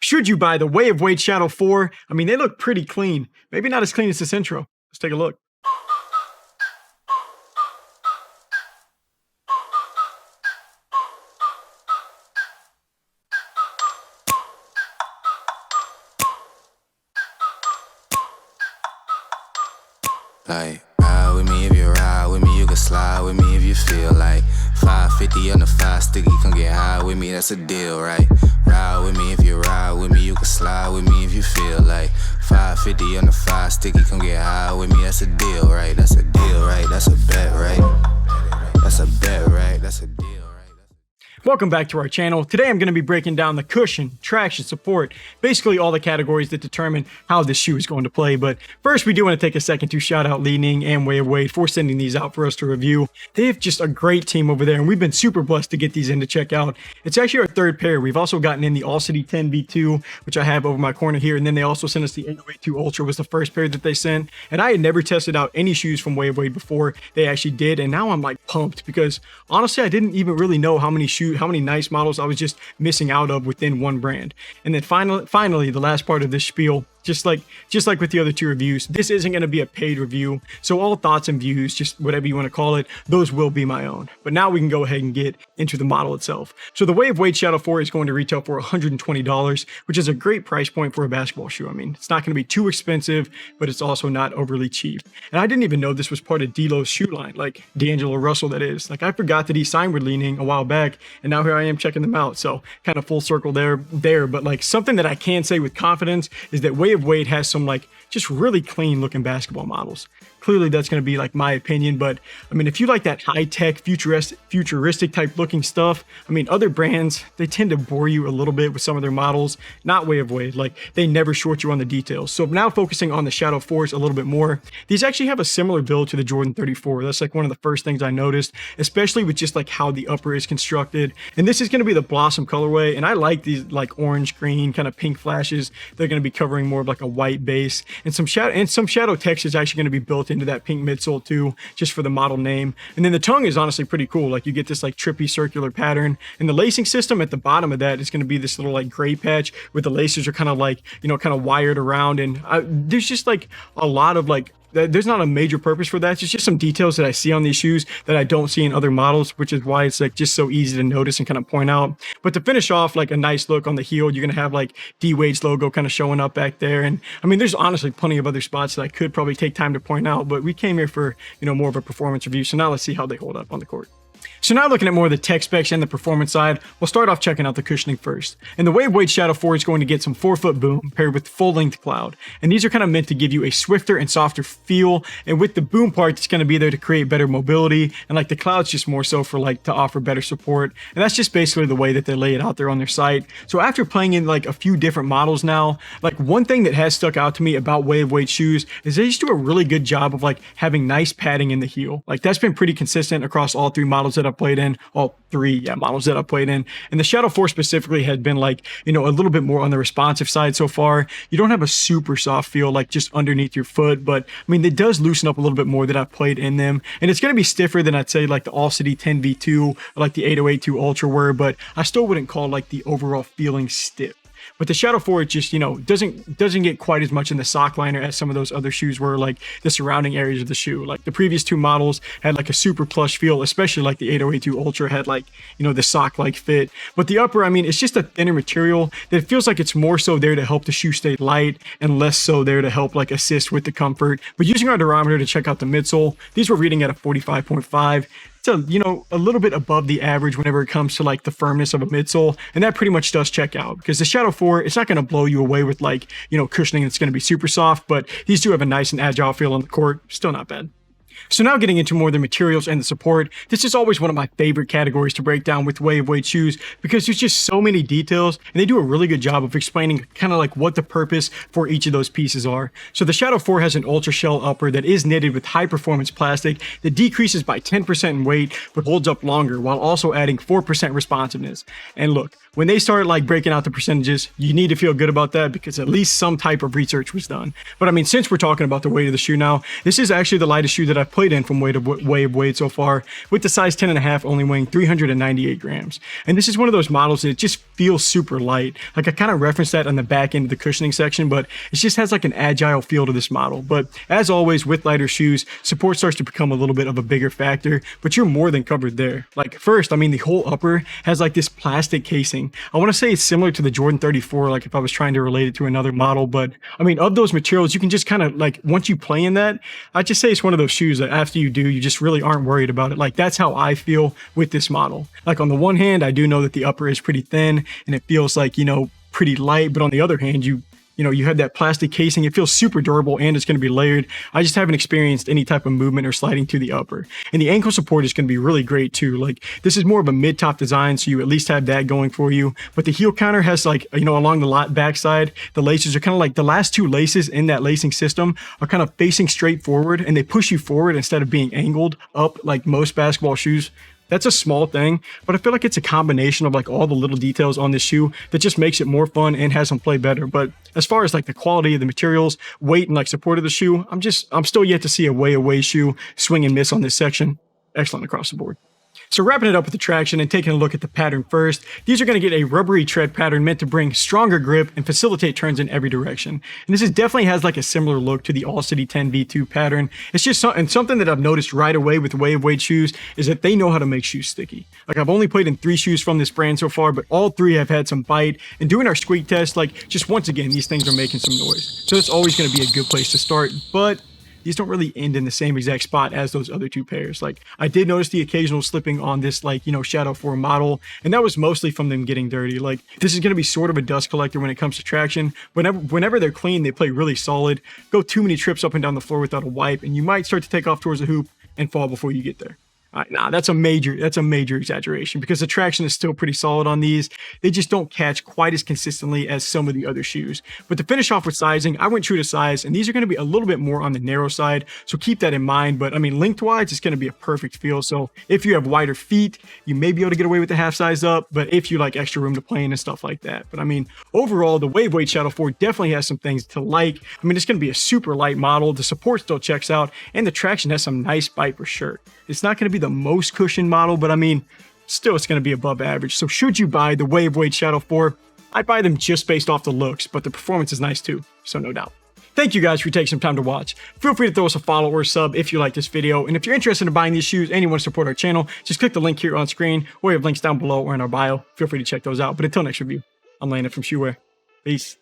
Should you buy the Way of Wade Shadow 4? I mean, they look pretty clean. Maybe not as clean as this intro. Let's take a look. Like, ride with me if you ride with me, you can slide with me if you feel like 550 on the 5 sticky, come get high with me, that's a deal, right? Ride with me if you ride with me, you can slide with me if you feel like 550 on the 5 sticky, come get high with me, that's a deal, right? That's a deal, right? That's a bet, right? That's a bet, right? That's a deal. Welcome back to our channel. Today I'm going to be breaking down the cushion, traction, support, basically all the categories that determine how this shoe is going to play. But first, we do want to take a second to shout out Li-Ning and Way of Wade for sending these out for us to review. They have just a great team over there, and we've been super blessed to get these in to check out. It's actually our third pair. We've also gotten in the All City 10 V2, which I have over my corner here, and then they also sent us the 802 Ultra was the first pair that they sent. And I had never tested out any shoes from Way of Wade before they actually did, and now I'm like pumped because honestly, I didn't even really know how many nice models I was just missing out of within one brand. And then finally, the last part of this spiel, just like with the other two reviews, this isn't going to be a paid review. So all thoughts and views, just whatever you want to call it, those will be my own. But now we can go ahead and get into the model itself. So the Way of Wade Shadow 4 is going to retail for $120, which is a great price point for a basketball shoe. I mean, it's not going to be too expensive, but it's also not overly cheap. And I didn't even know this was part of D'Lo's shoe line, like D'Angelo Russell, that is. Like, I forgot that he signed with Li-Ning a while back, and now here I am checking them out. So kind of full circle there. But like, something that I can say with confidence is that Way of Wade has some like just really clean looking basketball models. Clearly that's going to be like my opinion, but I mean, if you like that high-tech futuristic type looking stuff, I mean, other brands, they tend to bore you a little bit with some of their models. Not Way of Wade, like they never short you on the details. So now focusing on the Shadow 4s a little bit more, these actually have a similar build to the Jordan 34. That's like one of the first things I noticed, especially with just like how the upper is constructed. And this is going to be the Blossom colorway, and I like these like orange, green, kind of pink flashes. They're going to be covering more of like a white base, and some shadow text is actually going to be built into that pink midsole too, just for the model name. And then the tongue is honestly pretty cool. Like, you get this like trippy circular pattern, and the lacing system at the bottom of that is going to be this little like gray patch where the laces are kind of like, you know, kind of wired around. And there's just like a lot of like, there's not a major purpose for that. It's just some details that I see on these shoes that I don't see in other models, which is why it's like just so easy to notice and kind of point out. But to finish off like a nice look on the heel, you're going to have like D-Wade's logo kind of showing up back there. And I mean, there's honestly plenty of other spots that I could probably take time to point out, but we came here for, you know, more of a performance review. So now let's see how they hold up on the court. So now looking at more of the tech specs and the performance side, we'll start off checking out the cushioning first. And the Way of Wade Shadow 4 is going to get some 4-foot boom paired with full-length cloud. And these are kind of meant to give you a swifter and softer feel. And with the boom part, it's going to be there to create better mobility. And like the cloud's just more so for like to offer better support. And that's just basically the way that they lay it out there on their site. So after playing in like a few different models now, like one thing that has stuck out to me about Way of Wade shoes is they just do a really good job of like having nice padding in the heel. Like, that's been pretty consistent across all three models that I've played in, models that I've played in. And the Shadow 4 specifically had been like, you know, a little bit more on the responsive side so far. You don't have a super soft feel like just underneath your foot, but I mean, it does loosen up a little bit more that I've played in them. And it's going to be stiffer than I'd say like the All City 10 V2 or like the 802 Ultra were, but I still wouldn't call like the overall feeling stiff. But the Shadow 4, it just, you know, doesn't get quite as much in the sock liner as some of those other shoes were, like the surrounding areas of the shoe. Like the previous two models had like a super plush feel, especially like the 802 Ultra had like, you know, the sock-like fit. But the upper, I mean, it's just a thinner material that it feels like it's more so there to help the shoe stay light and less so there to help like assist with the comfort. But using our durometer to check out the midsole, these were reading at a 45.5. So, you know, a little bit above the average whenever it comes to like the firmness of a midsole, and that pretty much does check out because the Shadow 4, it's not going to blow you away with like, you know, cushioning that's going to be super soft, but these do have a nice and agile feel on the court. Still not bad. So now getting into more of the materials and the support, this is always one of my favorite categories to break down with Way of Wade shoes because there's just so many details, and they do a really good job of explaining kind of like what the purpose for each of those pieces are. So the Shadow 4 has an ultra shell upper that is knitted with high performance plastic that decreases by 10% in weight but holds up longer while also adding 4% responsiveness. And look, when they start like breaking out the percentages, you need to feel good about that because at least some type of research was done. But I mean, since we're talking about the weight of the shoe now, this is actually the lightest shoe that I've played in from weight of weight so far, with the size 10.5 only weighing 398 grams. And this is one of those models that it just feels super light. Like I kind of referenced that on the back end of the cushioning section, but it just has like an agile feel to this model. But as always with lighter shoes, support starts to become a little bit of a bigger factor, but you're more than covered there. Like first, I mean, the whole upper has like this plastic casing. I want to say it's similar to the Jordan 34, like if I was trying to relate it to another model, but I mean, of those materials, you can just kind of like, once you play in that, I just say it's one of those shoes that after you do, you just really aren't worried about it. Like that's how I feel with this model. Like on the one hand, I do know that the upper is pretty thin and it feels like, you know, pretty light, but on the other hand, you have that plastic casing. It feels super durable and it's going to be layered. I just haven't experienced any type of movement or sliding to the upper. And the ankle support is going to be really great too. Like this is more of a mid-top design, so you at least have that going for you. But the heel counter has like, you know, along the backside, the laces are kind of like the last two laces in that lacing system are kind of facing straight forward and they push you forward instead of being angled up like most basketball shoes. That's a small thing, but I feel like it's a combination of like all the little details on this shoe that just makes it more fun and has them play better. But as far as like the quality of the materials, weight, and like support of the shoe, I'm still yet to see a way shoe swing and miss on this section. Excellent across the board. So wrapping it up with the traction and taking a look at the pattern first, these are going to get a rubbery tread pattern meant to bring stronger grip and facilitate turns in every direction. And this definitely has like a similar look to the All City 10 V2 pattern. It's just something that I've noticed right away with Way of Weight shoes is that they know how to make shoes sticky. Like I've only played in 3 shoes from this brand so far, but all 3 have had some bite. And doing our squeak test, like just once again, these things are making some noise. So it's always going to be a good place to start, but these don't really end in the same exact spot as those other 2 pairs. Like I did notice the occasional slipping on this like, you know, Shadow 4 model, and that was mostly from them getting dirty. Like this is going to be sort of a dust collector when it comes to traction. Whenever they're clean, they play really solid. Go too many trips up and down the floor without a wipe, and you might start to take off towards the hoop and fall before you get there. Nah, that's a major exaggeration because the traction is still pretty solid on these. They just don't catch quite as consistently as some of the other shoes. But to finish off with sizing, I went true to size, and these are going to be a little bit more on the narrow side, so keep that in mind. But I mean, lengthwise, it's going to be a perfect feel. So if you have wider feet, you may be able to get away with the half size up, but if you like extra room to play in and stuff like that. But I mean, overall, the Way of Weight Shadow 4 definitely has some things to like. I mean, it's going to be a super light model. The support still checks out, and the traction has some nice bite for sure. It's not going to be the most cushioned model, but I mean, still it's going to be above average. So should you buy the Way of Weight Shadow 4, I'd buy them just based off the looks, but the performance is nice too, so no doubt. Thank you guys for taking some time to watch. Feel free to throw us a follow or a sub if you like this video, and if you're interested in buying these shoes and you want to support our channel, just click the link here on screen, or we have links down below or in our bio. Feel free to check those out. But until next review, I'm Landon from Shoewear. Peace.